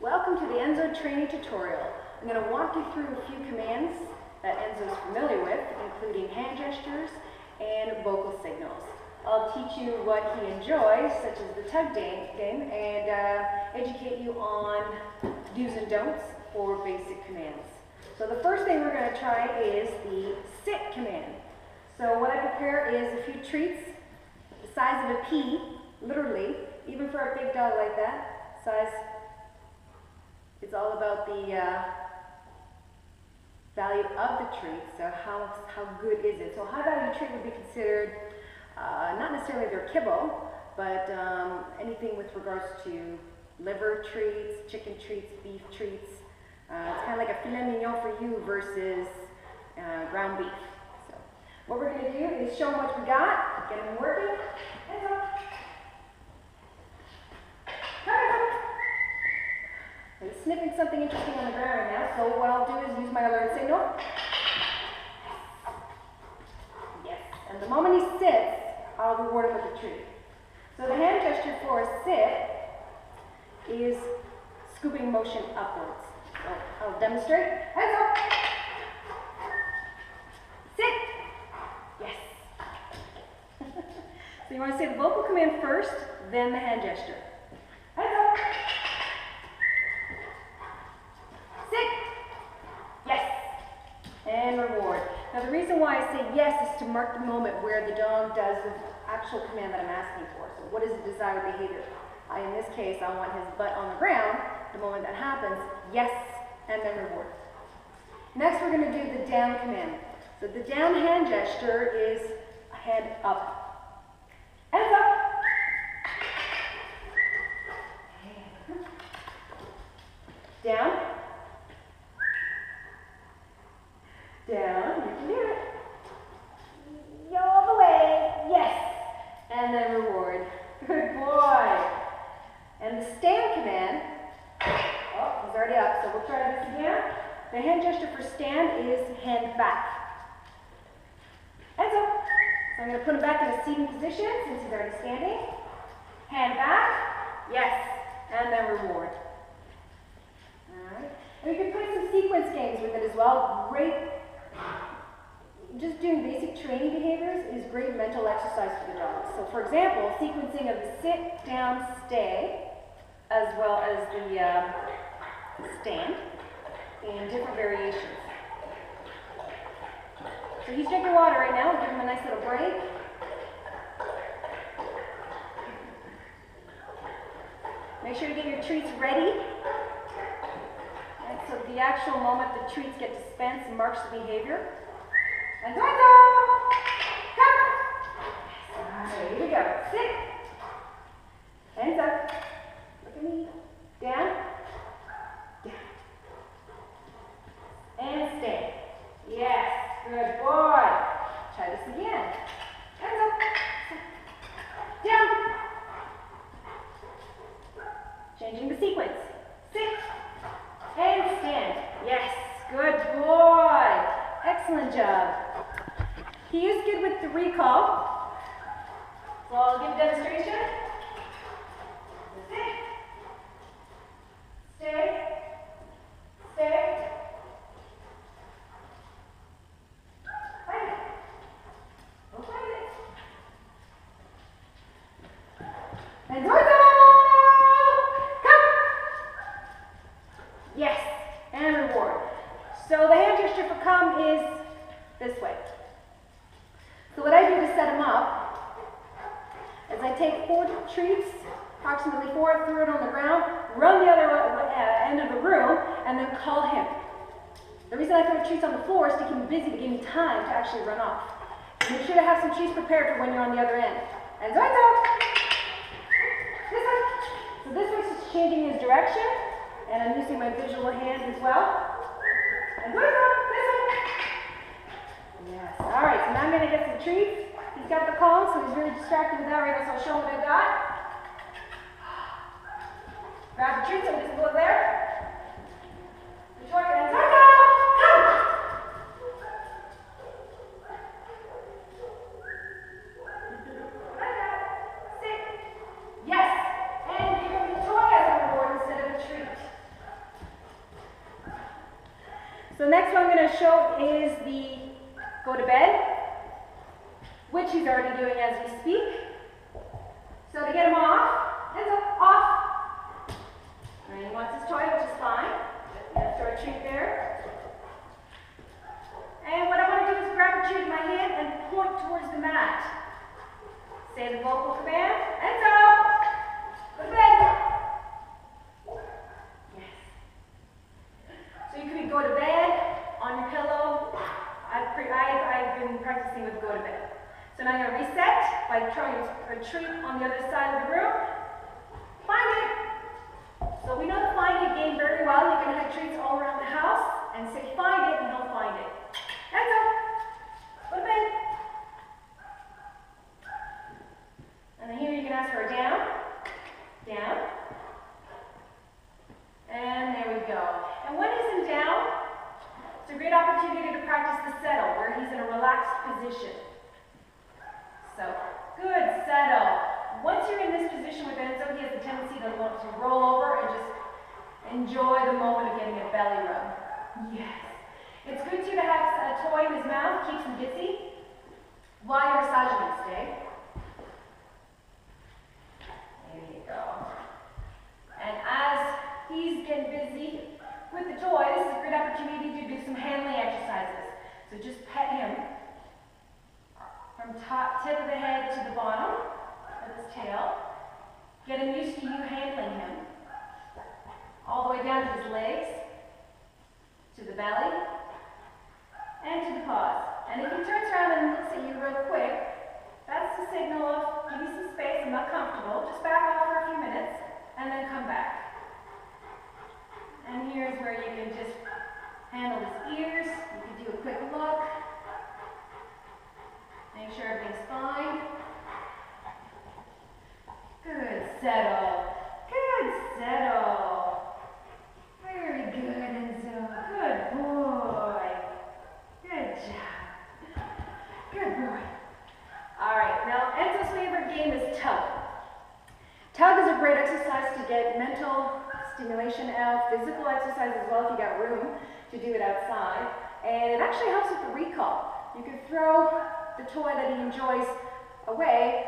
Welcome to the Enzo training tutorial. I'm going to walk you through a few commands that Enzo is familiar with, including hand gestures and vocal signals. I'll teach you what he enjoys, such as the tug game, and educate you on do's and don'ts for basic commands. So the first thing we're going to try is the sit command. So what I prepare is a few treats, the size of a pea, literally, even for a big dog like that, size. It's all about the value of the treat, so how good is it. So high value treat would be considered not necessarily their kibble, but anything with regards to liver treats, chicken treats, beef treats. It's kind of like a filet mignon for you versus ground beef. So what we're going to do is show them what we got, get them working, and go. I'm sniffing something interesting on the ground right now, so what I'll do is use my alert signal. Yes, and the moment he sits, I'll reward him with a treat. So the hand gesture for a sit is scooping motion upwards. So I'll demonstrate. Hands up. Sit. Yes. So you want to say the vocal command first, then the hand gesture. Hands up. And reward. Now the reason why I say yes is to mark the moment where the dog does the actual command that I'm asking for. So what is the desired behavior? In this case, I want his butt on the ground. The moment that happens, yes, and then reward. Next we're going to do the down command. So the down hand gesture is head up. Hands up. Down. Down, you can do it. Go all the way, yes. And then reward. Good boy. And the stand command, oh, he's already up, so we'll try this again. The hand gesture for stand is hand back. Hands up. So I'm going to put him back in a seating position since he's already standing. Hand back, yes. And then reward. Alright. And we can play some sequence games with it as well. Just doing basic training behaviors is great mental exercise for the dog. So for example, sequencing of the sit, down, stay, as well as the stand in different variations. So he's drinking water right now. We'll give him a nice little break. Make sure you get your treats ready. And so the actual moment the treats get dispensed marks the behavior. And come! Alright, here we go. Sit. Hands up. Look at me. Down. Down. And stay. Yes. Good boy. Try this again. Hands up. Down. Changing the sequence. Sit. And stand. Yes. Good boy. Excellent job. He is good with the recall. So I'll give a demonstration. Sit. Stay. Stay. Find it. Don't find it. And Zorzo! Come! Yes. And reward. So the hand gesture for come is this way. So what I do to set him up is I take 4 treats, approximately 4, throw it on the ground, run the other end of the room, and then call him. The reason I throw treats on the floor is to keep him busy to give me time to actually run off. Make sure to have some treats prepared for when you're on the other end. And Zorzo! This way. So this way is changing his direction, and I'm using my visual hands as well. And Zorzo! This way. Yes. All right, so now I'm going to get some treats. He's got the calm, so he's really distracted with that right now, so I'll show him what I got. Grab the treats, and just go there. Victoria, and Zorzo! Come! Sit. Yes. And give him Victoria's on the board instead of a treat. show is the go to bed, which he's already doing as we speak. So to get him off, Enzo, off. And he wants his toy, which is fine. I'm going to throw a treat there. And what I want to do is grab a treat in my hand and point towards the mat. Say the vocal command, Enzo, go to bed. Yes. So you could go to bed, on your pillow. I've been practicing with go to bed. So now I'm going to reset by throwing a treat on the other side of the room. Find it. So we know the find it game very well. You're going to have treats all around the house and say find it and he'll find it. Enzo, go to bed. And then here you can ask for a down, down. And there we go. And when he's in down, it's a great opportunity to practice the settle, where he's in a relaxed position. So, good, settle. Once you're in this position with Enzo, he has the tendency to want to roll over and just enjoy the moment of getting a belly rub. Yes. It's good too to have a toy in his mouth, keeps him busy while you're massaging him. Stay. There you go. And as he's getting busy with the toy, this is a great opportunity to do some handling exercises. So just pet him from tip of the head to the bottom of his tail. Get him used to you handling him. All the way down to his legs, to the belly, and to the paws. And if he turns around and looks at you real quick, that's the signal of give me some space, I'm not comfortable. Just back off for a few minutes, and then come back. And here's where you can just handle his ears. You can do a quick look. Make sure everything's fine. Good, settle. Good, settle. Very good, Enzo. Good boy. Good job. Good boy. All right, now Enzo's favorite game is tug. Tug is a great exercise to get mental stimulation out, physical exercise as well if you got room to do it outside. And it actually helps with the recall. You can throw the toy that he enjoys away,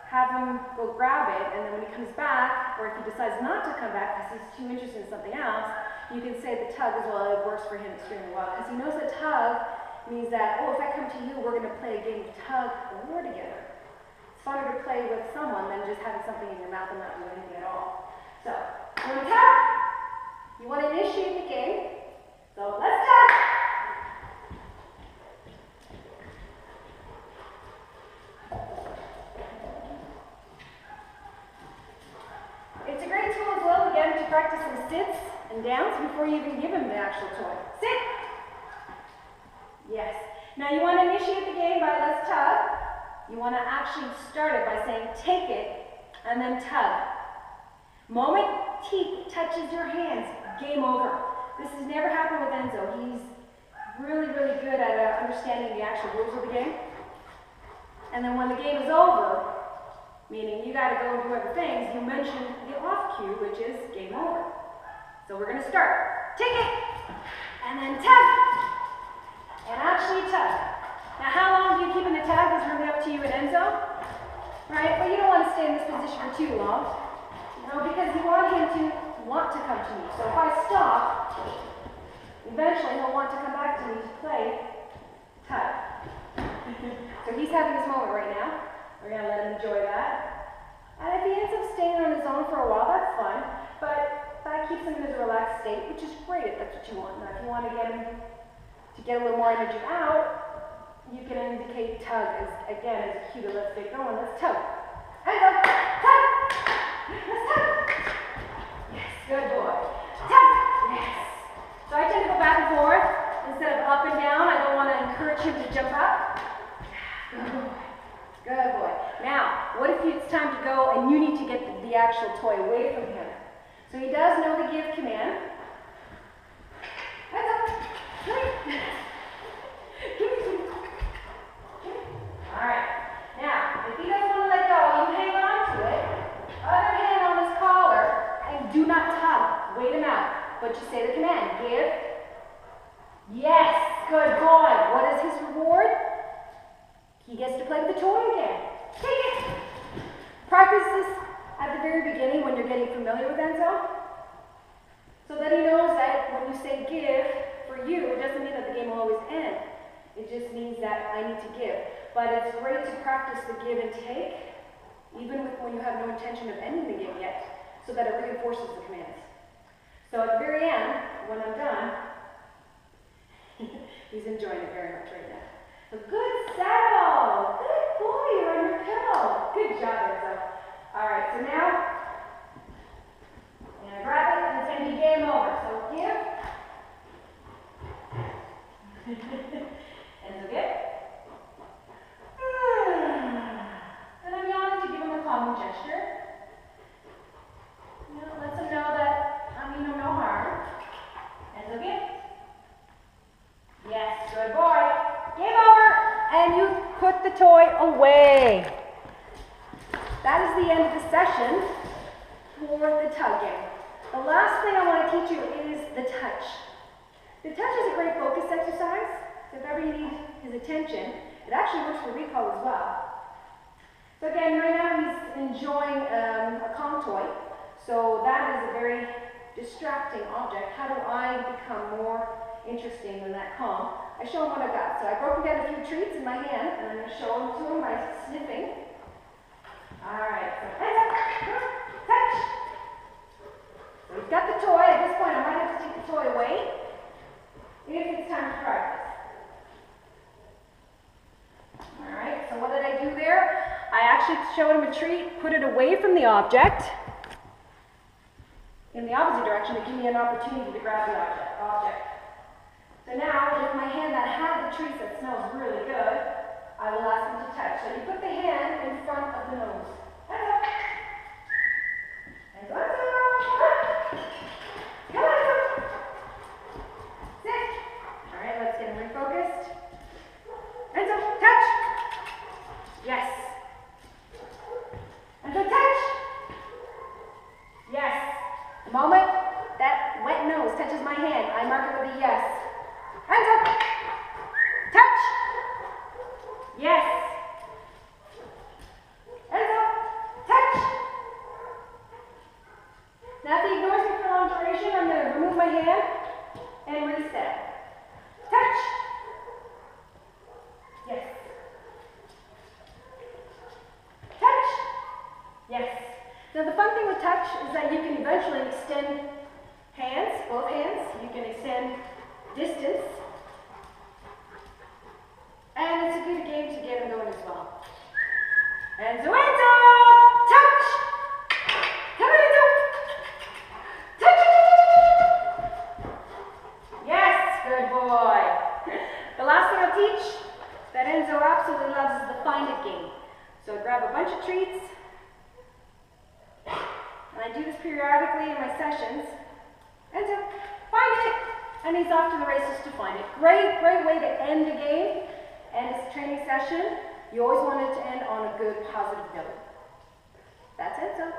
have him go grab it, and then when he comes back, or if he decides not to come back because he's too interested in something else, you can say the tug as well. It works for him extremely well because he knows that tug means that, oh, if I come to you, we're going to play a game of tug of war together. It's funner to play with someone than just having something in your mouth and not doing anything at all. So, you want to tug? You want to initiate the game. So, let's tug. It's a great tool as well, again, to practice some sits and downs before you even give him the actual toy. Sit. Yes. Now you want to initiate the game by let's tug. You want to actually start it by saying take it and then tug. Moment teeth touches your hands, game over. This has never happened with Enzo. He's really, really good at understanding the actual rules of the game. And then when the game is over, meaning you got to go and do other things, you mention the off cue, which is game over. So we're going to start. Take it, and then tug, and actually tug. Now how long do you keep in the tug is really up to you and Enzo, right? But you don't want to stay in this position for too long, because you want him to want to come to me. So if I stop, eventually he'll want to come back to me to play tug. So he's having his moment right now. We're going to let him enjoy that. And if he ends up staying on his own for a while, that's fine. But that keeps him in a relaxed state, which is great if that's what you want. Now, if you want to get him to get a little more energy out, you can indicate tug as, again, as a cue to let's get going. Let's tug. And go. Tug. Let's tug. Yes, good boy. Tug. Yes. So I tend to go back and forth instead of up and down. I don't want to encourage him to jump up. Good boy. Good boy. Now, what if it's time to go and you need to get the actual toy away from him? So he does know the give command. Heads up. Give me some. All right. Now, if he doesn't want to let go, you hang on to it. Other hand on his collar, and do not tug. Wait him out. But you say the command. Give. Yes. good boy. What is his reward? He gets to play with the toy again. Take it. Practice this at the very beginning when you're getting familiar with Enzo, so that he knows that when you say give, for you, it doesn't mean that the game will always end. It just means that I need to give. But it's great to practice the give and take, even when you have no intention of ending the game yet, so that it reinforces the commands. So at the very end, when I'm done, he's enjoying it very much right now. So good settle. Good boy, you're on your pillow. Good job, Enzo. All right, so now, I'm going to grab it and it's going to be game over. So give. Enzo, give. And I'm yawning to give him a calming gesture. You know, lets him know that I mean him no harm. Enzo, give. Yes, good boy. Game over. And you put the toy away. That is the end of the session for the tug game. The last thing I want to teach you is the touch. The touch is a great focus exercise. So if ever you need his attention, it actually works for recall as well. So again, right now he's enjoying a Kong toy. So that is a very distracting object. How do I become more interesting than that Kong? I show him what I've got. So I broke down a few treats in my hand, and I'm going to show them to him by sniffing. All right, so touch. So he's got the toy. At this point, I might have to take the toy away if it's time to practice. All right, so what did I do there? I actually showed him a treat, put it away from the object in the opposite direction to give me an opportunity to grab the object. So now, with my hand that had the treats that smells really good, I will ask him to touch. So you put the hand in front of the nose. And go. Come on. Sit. All right, let's get him refocused. Enzo, touch. Yes. Enzo, touch. Yes. The moment that wet nose touches my hand, I mark it with a yes. Enzo, touch. Yes. Enzo, touch. Now if he ignores me for a long duration, I'm going to remove my hand and reset. Touch. Yes. Touch. Yes. Now the fun thing with touch is that you can eventually extend hands, both hands. You can extend distance. And it's a good game to get him going as well. Enzo, touch! Come on, Enzo! Touch! Yes, good boy. The last thing I'll teach that Enzo absolutely loves is the find it game. So I grab a bunch of treats, and I do this periodically in my sessions. Enzo, find it! And he's off to the races to find it. Great way to end the game. And it's a training session. You always want it to end on a good, positive note. That's it, so.